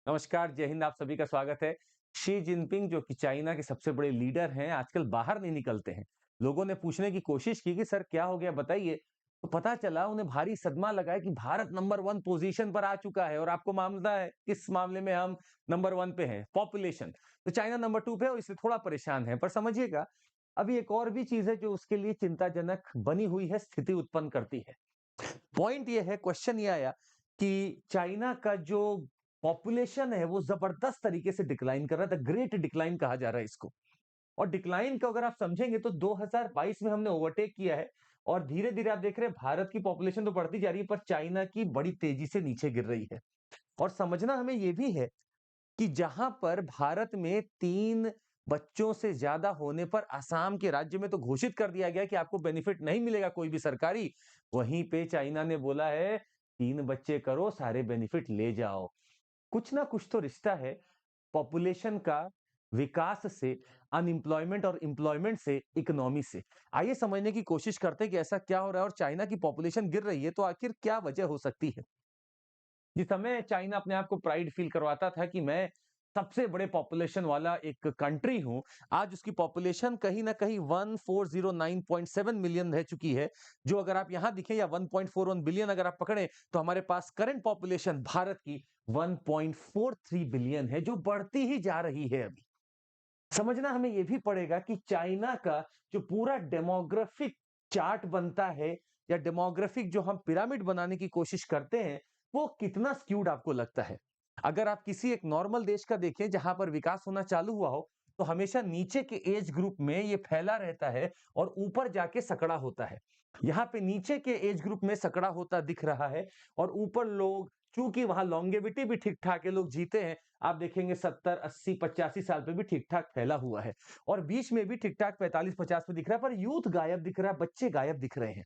नमस्कार, जय हिंद, आप सभी का स्वागत है। शी जिनपिंग जो कि चाइना के सबसे बड़े लीडर हैं, आजकल बाहर नहीं निकलते हैं। लोगों ने पूछने की कोशिश की कि सर क्या हो गया बताइए? तो पता चला उन्हें भारी सदमा लगा है कि भारत नंबर 1 पोज़ीशन पर आ चुका है और आपको मामला है किस मामले में हम नंबर 1 पे हैं, पॉपुलेशन। तो चाइना नंबर 2 पे है और इससे थोड़ा परेशान है। पर समझिएगा, अभी एक और भी चीज़ है जो उसके लिए चिंताजनक बनी हुई है, स्थिति उत्पन्न करती है। पॉइंट ये है, क्वेश्चन ये आया कि चाइना का जो पॉपुलेशन है वो जबरदस्त तरीके से डिक्लाइन कर रहा है, द ग्रेट डिक्लाइन कहा जा रहा है इसको। और डिक्लाइन को अगर आप समझेंगे तो 2022 में हमने ओवरटेक किया है और धीरे-धीरे आप देख रहे हैं भारत की पॉपुलेशन तो बढ़ती जा रही है पर चाइना की बड़ी तेजी से नीचे गिर रही है। और समझना हमें ये भी है कि जहां पर भारत में 3 बच्चों से ज्यादा होने पर असम के राज्य में तो घोषित कर दिया गया कि आपको बेनिफिट नहीं मिलेगा कोई भी सरकारी, वहीं पे चाइना ने बोला है 3 बच्चे करो सारे बेनिफिट ले जाओ। कुछ ना कुछ तो रिश्ता है पॉपुलेशन का विकास से, अनएम्प्लॉयमेंट और एम्प्लॉयमेंट से, इकोनॉमी से। आइए समझने की कोशिश करते हैं कि ऐसा क्या हो रहा है और चाइना की पॉपुलेशन गिर रही है तो आखिर क्या वजह हो सकती है। जिस समय चाइना अपने आप को प्राइड फील करवाता था कि मैं सबसे बड़े पॉपुलेशन वाला एक कंट्री हूं, आज उसकी पॉपुलेशन कहीं ना कहीं 1409.7 मिलियन रह चुकी है। जो अगर आप यहां दिखें या 1.41 बिलियन अगर आप पकड़ें तो हमारे पास करंट पॉपुलेशन भारत की 1.43 बिलियन है, जो बढ़ती ही जा रही है। अभी समझना हमें यह भी पड़ेगा कि चाइना का जो पूरा डेमोग्राफिक चार्ट बनता है या डेमोग्राफिक जो हम पिरामिड बनाने की कोशिश करते हैं, वो कितना स्क्यूड आपको लगता है? अगर आप किसी एक नॉर्मल देश का देखें जहां पर विकास होना चालू हुआ हो, तो हमेशा नीचे के एज ग्रुप में ये फैला रहता है और ऊपर जाके सकड़ा होता है। यहाँ पे नीचे के एज ग्रुप में सकड़ा होता दिख रहा है और ऊपर लोग, चूंकि वहां लॉन्गेविटी भी ठीक ठाक है, लोग जीते हैं। आप देखेंगे 70 80 85 साल पे भी ठीक ठाक फैला हुआ है और बीच में भी ठीक ठाक 45 50 पे दिख रहा है, पर यूथ गायब दिख रहा है, बच्चे गायब दिख रहे हैं।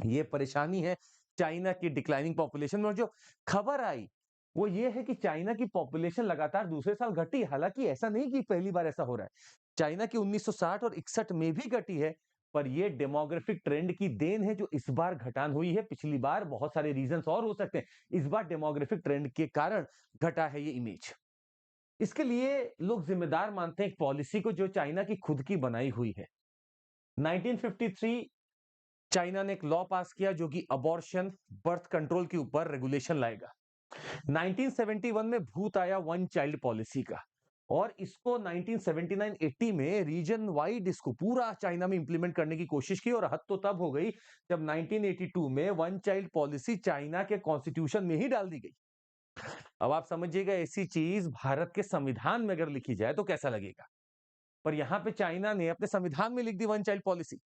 ये परेशानी है चाइना की डिक्लाइनिंग पॉपुलेशन में। और जो खबर आई वो ये है कि चाइना की पॉपुलेशन लगातार दूसरे साल घटी। हालांकि ऐसा नहीं कि पहली बार ऐसा हो रहा है, चाइना की 1960 और 61 में भी घटी है। पर ये डेमोग्राफिक ट्रेंड की देन है जो इस बार घटान हुई है। पिछली बार बहुत सारे रीजंस और हो सकते हैं, इस बार डेमोग्राफिक ट्रेंड के कारण घटा है ये इमेज। इसके लिए लोग जिम्मेदार मानते हैं एक पॉलिसी को जो चाइना की खुद की बनाई हुई है। 1953 चाइना ने एक लॉ पास किया जो कि अबॉर्शन, बर्थ कंट्रोल के ऊपर रेगुलेशन लाएगा। 1971 में भूत आया वन चाइल्ड पॉलिसी का और इसको 1979-80 में रीजन वाइड इसको पूरा चाइना में इंप्लीमेंट करने की कोशिश की और हद तो तब हो गई जब 1982 में वन चाइल्ड पॉलिसी चाइना के कॉन्स्टिट्यूशन में ही डाल दी गई। अब आप समझिएगा, ऐसी चीज भारत के संविधान में अगर लिखी जाए तो कैसा लगेगा। पर यहां पे चाइना ने अपने संविधान में लिख दी वन चाइल्ड पॉलिसी।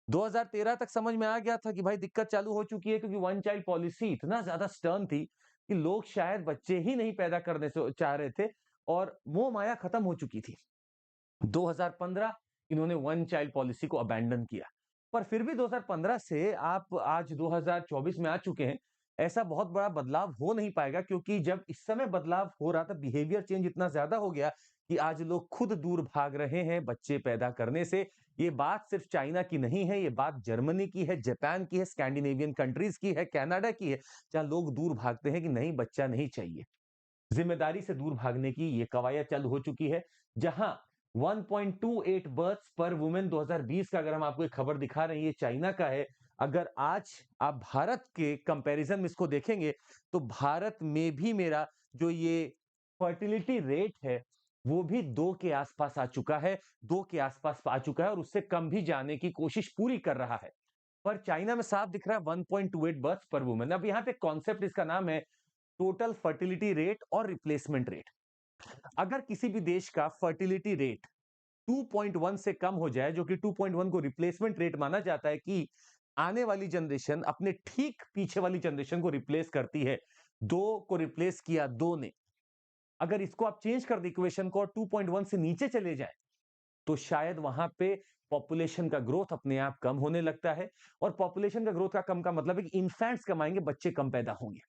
2013 तक समझ में आ गया था कि भाई दिक्कत चालू हो चुकी है, क्योंकि वन चाइल्ड पॉलिसी इतना ज्यादा स्टर्न थी कि लोग शायद बच्चे ही नहीं पैदा करने से चाह रहे थे और मोह माया खत्म हो चुकी थी। 2015 इन्होंने वन चाइल्ड पॉलिसी को अबैंडन किया। पर फिर भी 2015 से आप आज 2024 में आ चुके हैं, ऐसा बहुत बड़ा बदलाव हो नहीं पाएगा, क्योंकि जब इस समय बदलाव हो रहा था बिहेवियर चेंज इतना ज्यादा हो गया कि आज लोग खुद दूर भाग रहे हैं बच्चे पैदा करने से। ये बात सिर्फ चाइना की नहीं है, ये बात जर्मनी की है, जापान की है, स्कैंडिनेवियन कंट्रीज की है, कनाडा की है, जहां लोग दूर भागते हैं कि नहीं बच्चा नहीं चाहिए। जिम्मेदारी से दूर भागने की ये कवायद चालू हो चुकी है। जहां 1.28 बर्थ्स पर वुमेन 2020 का अगर हम आपको एक खबर दिखा रहे हैं, ये चाइना का है। अगर आज आप भारत के कंपैरिजन में इसको देखेंगे तो भारत में भी मेरा जो ये फर्टिलिटी रेट है वो भी 2 के आसपास आ चुका है, 2 के आसपास आ चुका है और उससे कम भी जाने की कोशिश पूरी कर रहा है। पर चाइना में साफ दिख रहा है 1.28 बर्थ्स पर वुमेन। अब यहाँ पे कॉन्सेप्ट इसका नाम है टोटल फर्टिलिटी रेट और रिप्लेसमेंट रेट। अगर किसी भी देश का फर्टिलिटी रेट 2.1 से कम हो जाए, जो कि 2.1 को रिप्लेसमेंट रेट माना जाता है कि आने वाली जनरेशन अपने ठीक पीछे वाली जनरेशन को रिप्लेस करती है, दो को रिप्लेस किया दो ने, अगर इसको आप चेंज कर दे इक्वेशन को और 2.1 से नीचे चले जाए तो शायद वहां पे पॉपुलेशन का ग्रोथ अपने आप कम होने लगता है। और पॉपुलेशन का ग्रोथ का कम का मतलब है कि इन्फेंट्स कम आएंगे, बच्चे कम पैदा होंगे।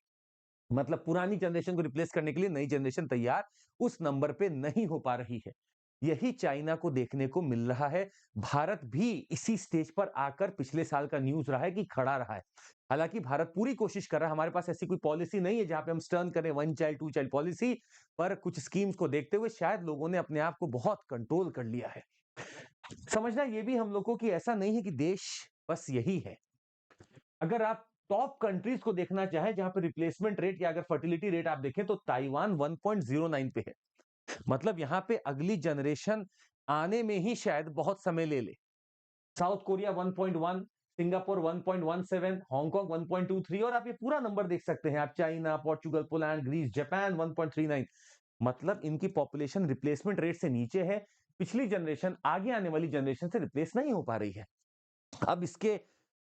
मतलब पुरानी जनरेशन को रिप्लेस करने के लिए नई जनरेशन तैयार उस नंबर पे नहीं हो पा रही है। यही चाइना को देखने को मिल रहा है। भारत भी इसी स्टेज पर आकर पिछले साल का न्यूज रहा है कि खड़ा रहा है। हालांकि भारत पूरी कोशिश कर रहा है, हमारे पास ऐसी कोई पॉलिसी नहीं है जहां पे हम स्टर्न करें one child two child policy, पर कुछ स्कीम्स को देखते हुए शायद लोगों ने अपने आप को बहुत कंट्रोल कर लिया है। समझना ये भी हम लोगों की ऐसा नहीं है कि देश बस यही है। अगर आप टॉप कंट्रीज को देखना चाहें जहां पे रिप्लेसमेंट रेट या अगर फर्टिलिटी रेट आप देखें तो ताइवान 1.09 पे है। मतलब यहां पे अगली जनरेशन आने में ही शायद बहुत समय ले ले। साउथ कोरिया 1.1, सिंगापुर 1.17, हांगकांग 1.23 और आप ये पूरा नंबर देख सकते हैं। आप China, Portugal, Poland, Greece, Japan 1.39। मतलब इनकी पॉपुलेशन रिप्लेसमेंट रेट से नीचे है। पिछली जनरेशन आगे आने वाली जनरेशन से रिप्लेस नहीं हो पा रही है। अब इसके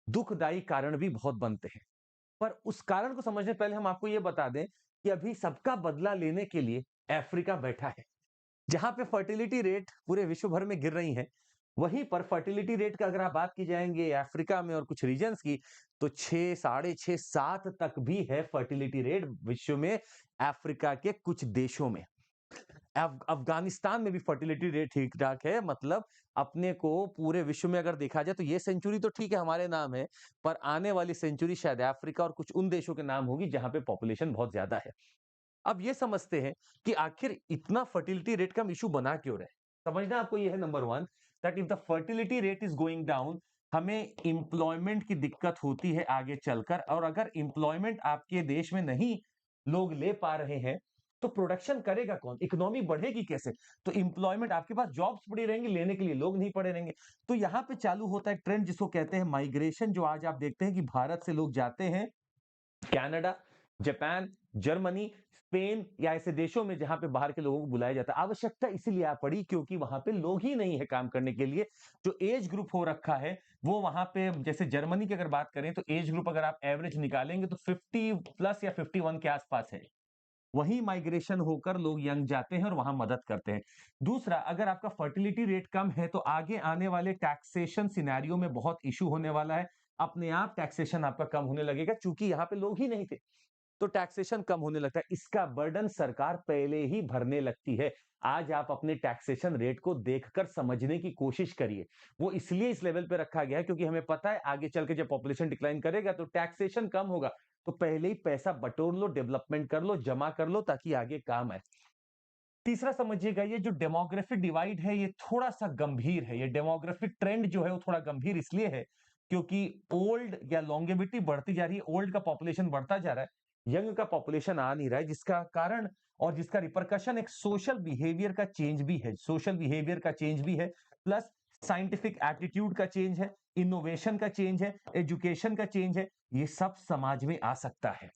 दुखदायी कारण भी बहुत बनते हैं, पर उस कारण को समझने पहले हम आपको यह बता दें कि अभी सबका बदला लेने के लिए अफ्रीका बैठा है, जहां पे फर्टिलिटी रेट पूरे विश्व भर में गिर रही है। वहीं पर फर्टिलिटी रेट का अगर आप बात की जाएंगे अफ्रीका में और कुछ रीजन्स की, तो 6, 6.5, 7 तक भी है फर्टिलिटी रेट विश्व में, अफ्रीका के कुछ देशों में। अफगानिस्तान में भी फर्टिलिटी रेट ठीक ठाक है। मतलब अपने को पूरे विश्व में अगर देखा जाए तो ये सेंचुरी तो ठीक है हमारे नाम है, पर आने वाली सेंचुरी शायद अफ्रीका और कुछ उन देशों के नाम होगी जहां पे पॉपुलेशन बहुत ज्यादा है। अब ये समझते हैं कि आखिर इतना फर्टिलिटी रेट का हम इशू बना क्यों रहे। समझना आपको ये है number one, that if the fertility rate is going down, हमें इंप्लॉयमेंट की दिक्कत होती है आगे चलकर। और अगर इंप्लॉयमेंट आपके देश में नहीं लोग ले पा रहे हैं तो प्रोडक्शन करेगा कौन, इकोनॉमी बढ़ेगी कैसे। तो इंप्लॉयमेंट, आपके पास जॉब्स पड़ी रहेंगी, लेने के लिए लोग नहीं पड़े रहेंगे। तो यहां पे चालू होता है ट्रेंड जिसको कहते हैं माइग्रेशन, जो आज आप देखते हैं कि भारत से लोग जाते हैं कनाडा, जापान, जर्मनी, स्पेन या ऐसे देशों में जहां पे बाहर के लोगों को बुलाया जाता है। आवश्यकता इसीलिए आ पड़ी क्योंकि वहां पे लोग ही नहीं है काम करने के लिए। जो एज ग्रुप हो रखा है वो वहां पे, जैसे जर्मनी की अगर बात करें तो एज ग्रुप अगर आप एवरेज निकालेंगे तो 50 प्लस या 51 के आसपास है। वही माइग्रेशन होकर लोग यंग जाते हैं और वहां मदद करते हैं। दूसरा, अगर आपका फर्टिलिटी रेट कम है तो आगे आने वाले टैक्सेशन सिनेरियो में बहुत इशू होने वाला है। अपने आप टैक्सेशन आपका कम होने लगेगा, चूंकि यहां पे लोग ही नहीं थे तो टैक्सेशन कम होने लगता है। इसका बर्डन सरकार पहले ही भरने लगती है। आज आप अपने टैक्सेशन रेट को देखकर समझने की कोशिश करिए। वो इसलिए इस लेवल पे रखा गया है क्योंकि हमें पता है आगे चल के जब पॉपुलेशन डिक्लाइन करेगा तो टैक्सेशन कम होगा। तो पहले ही पैसा बटोर लो, डेवलपमेंट कर लो, जमा कर लो ताकि आगे काम आए। तीसरा समझिएगा, ये जो डेमोग्राफिक डिवाइड है ये थोड़ा सा गंभीर है। ये डेमोग्राफिक ट्रेंड जो है वो थोड़ा गंभीर इसलिए है क्योंकि ओल्ड या लॉन्गेविटी बढ़ती जा रही है, ओल्ड का पॉपुलेशन बढ़ता जा रहा है, यंग का पॉपुलेशन आ नहीं रहा है, जिसका कारण और जिसका रिपरकशन एक सोशल बिहेवियर का चेंज भी है। सोशल बिहेवियर का चेंज भी है, प्लस साइंटिफिक एटीट्यूड का चेंज है, इनोवेशन का चेंज है, एजुकेशन का चेंज है। ये सब समाज में आ सकता है।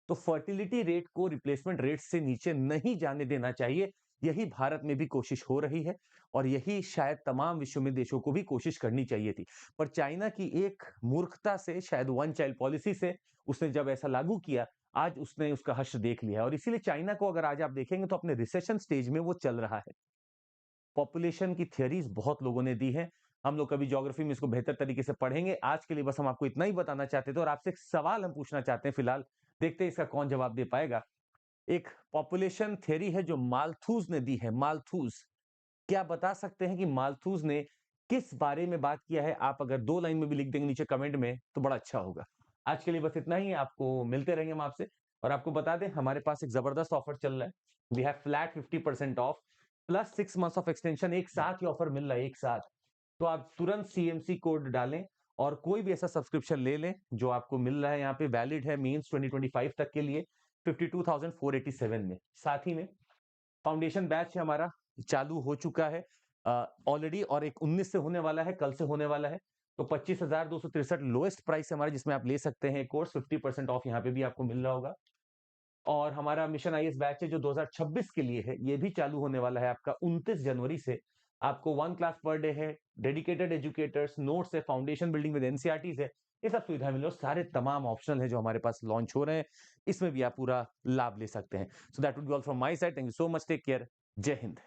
तो फर्टिलिटी रेट को रिप्लेसमेंट रेट से नीचे नहीं जाने देना चाहिए। यही भारत में भी कोशिश हो रही है और यही शायद तमाम विश्व में देशों को भी कोशिश करनी चाहिए थी। पर चाइना की एक मूर्खता से, शायद वन चाइल्ड पॉलिसी से, उसने जब ऐसा लागू किया, आज उसने उसका हश्र देख लिया और इसीलिए चाइना को अगर आज आप देखेंगे तो अपने रिसेशन स्टेज में वो चल रहा है। पॉपुलेशन की थियरीज बहुत लोगों ने दी है, हम लोग कभी ज्योग्राफी में इसको बेहतर तरीके से पढ़ेंगे। आज के लिए बस हम आपको इतना ही बताना चाहते थे और आपसे एक सवाल हम पूछना चाहते हैं फिलहाल, देखते हैं इसका कौन जवाब दे पाएगा। एक पॉपुलेशन थ्योरी है जो मालथूज ने दी है, मालथूज। क्या बता सकते हैं कि मालथूज ने किस बारे में बात किया है? आप अगर 2 लाइन में भी लिख देंगे नीचे कमेंट में तो बड़ा अच्छा होगा। आज के लिए बस इतना ही, आपको मिलते रहेंगे हम आपसे। और आपको बता दें हमारे पास एक जबरदस्त ऑफर चल रहा है। We have flat 50% off plus 6 months of extension, एक साथ ही ऑफर मिल रहा है, एक साथ। तो आप तुरंत सीएमसी कोड डालें और कोई भी ऐसा सब्सक्रिप्शन ले लें जो आपको मिल रहा है यहाँ पे, वैलिड है मींस 2025 तक के लिए 52,487 में। साथ ही में फाउंडेशन बैच है हमारा, चालू हो चुका है ऑलरेडी और एक 19 से होने वाला है, कल से होने वाला है। तो 25,263 लोएस्ट प्राइस है हमारा जिसमें आप ले सकते हैं कोर्स। 50% ऑफ यहाँ पे भी आपको मिल रहा होगा। और हमारा मिशन आईएएस बैच है जो 2026 के लिए है, ये भी चालू होने वाला है आपका 29 जनवरी से। आपको 1 क्लास पर डे है, डेडिकेटेड एजुकेटर्स, नोट्स है, फाउंडेशन बिल्डिंग विद एनसीईआरटीज है, ये सब सुविधाएं मिल रही है। सारे तमाम ऑप्शनल है जो हमारे पास लॉन्च हो रहे हैं, इसमें भी आप पूरा लाभ ले सकते हैं। So that would be all from my side. Thank you so much, take care, Jai Hind.